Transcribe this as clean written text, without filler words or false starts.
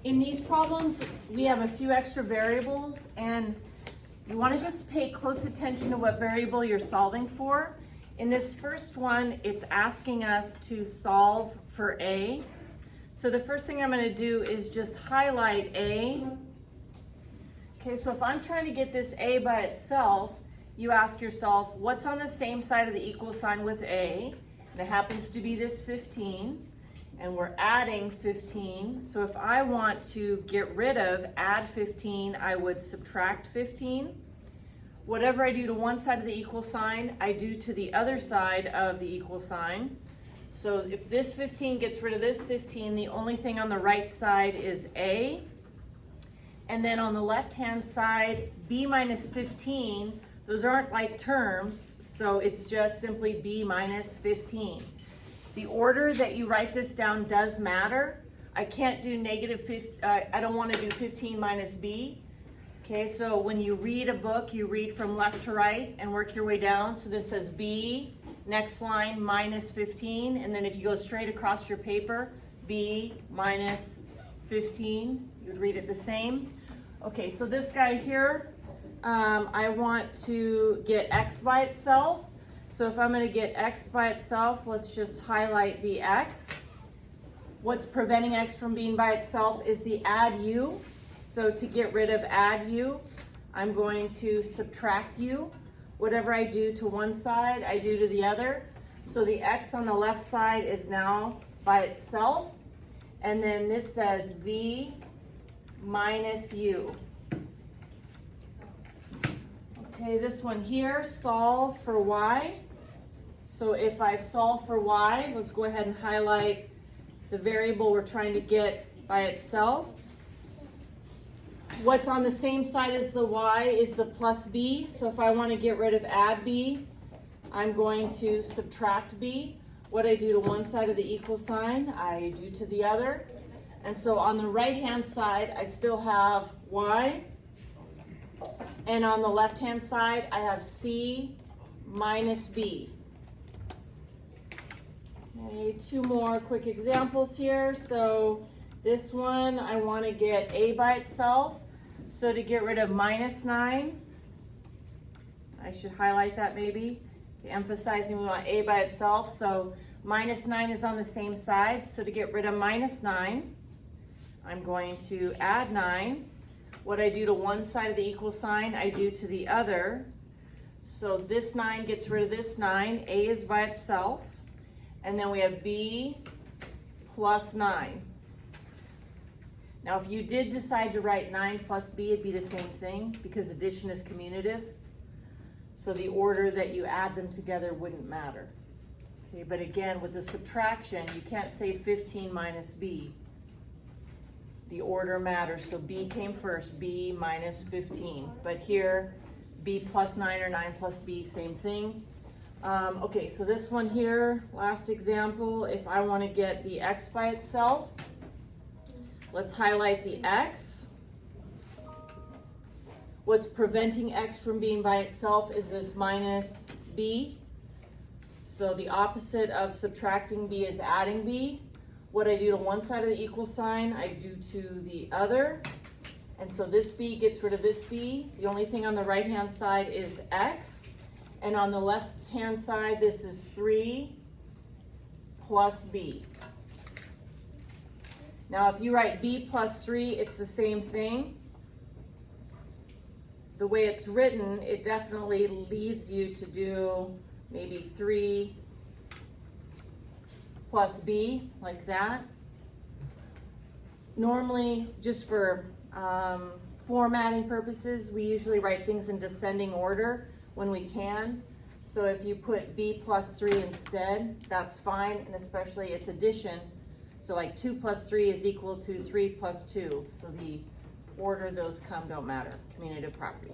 In these problems, we have a few extra variables, and you want to just pay close attention to what variable you're solving for. In this first one, it's asking us to solve for A. So the first thing I'm going to do is just highlight A. Okay, so if I'm trying to get this A by itself, you ask yourself, what's on the same side of the equal sign with A? And it happens to be this 15. And we're adding 15. So if I want to get rid of add 15, I would subtract 15. Whatever I do to one side of the equal sign, I do to the other side of the equal sign. So if this 15 gets rid of this 15, the only thing on the right side is A. And then on the left-hand side, B minus 15, those aren't like terms, so it's just simply B minus 15. The order that you write this down does matter. I can't do negative 15, I don't want to do 15 minus B. Okay, so when you read a book, you read from left to right and work your way down. So this says B, next line, minus 15. And then if you go straight across your paper, B minus 15, you'd read it the same. Okay, so this guy here, I want to get X by itself. So if I'm going to get X by itself, let's just highlight the X. What's preventing X from being by itself is the add U. So to get rid of add U, I'm going to subtract U. Whatever I do to one side, I do to the other. So the X on the left side is now by itself. And then this says V minus U. Okay, this one here, solve for Y. So if I solve for Y, let's go ahead and highlight the variable we're trying to get by itself. What's on the same side as the Y is the plus B. So if I want to get rid of add B, I'm going to subtract B. What I do to one side of the equal sign, I do to the other. And so on the right-hand side, I still have Y. And on the left-hand side, I have C minus B. Okay, two more quick examples here. So this one, I want to get A by itself. So to get rid of minus 9, I should highlight that maybe, emphasizing we want A by itself. So minus 9 is on the same side. So to get rid of minus 9, I'm going to add 9. What I do to one side of the equal sign, I do to the other. So this 9 gets rid of this 9. A is by itself. And then we have B plus 9. Now, if you did decide to write 9 plus B, it'd be the same thing because addition is commutative. So the order that you add them together wouldn't matter. Okay, but again, with the subtraction, you can't say 15 minus B. The order matters, so B came first, B minus 15. But here, B plus 9 or 9 plus B, same thing. Okay, so this one here, last example, if I want to get the X by itself, let's highlight the X. What's preventing X from being by itself is this minus B. So the opposite of subtracting B is adding B. What I do to one side of the equal sign, I do to the other. And so this B gets rid of this B. The only thing on the right-hand side is X. And on the left-hand side, this is 3 plus B. Now, if you write B plus 3, it's the same thing. The way it's written, it definitely leads you to do maybe 3 plus B, like that. Normally, just for formatting purposes, we usually write things in descending order when we can. So if you put B plus 3 instead, that's fine, and especially it's addition. So like 2 plus 3 is equal to 3 plus 2. So the order those come don't matter, commutative property.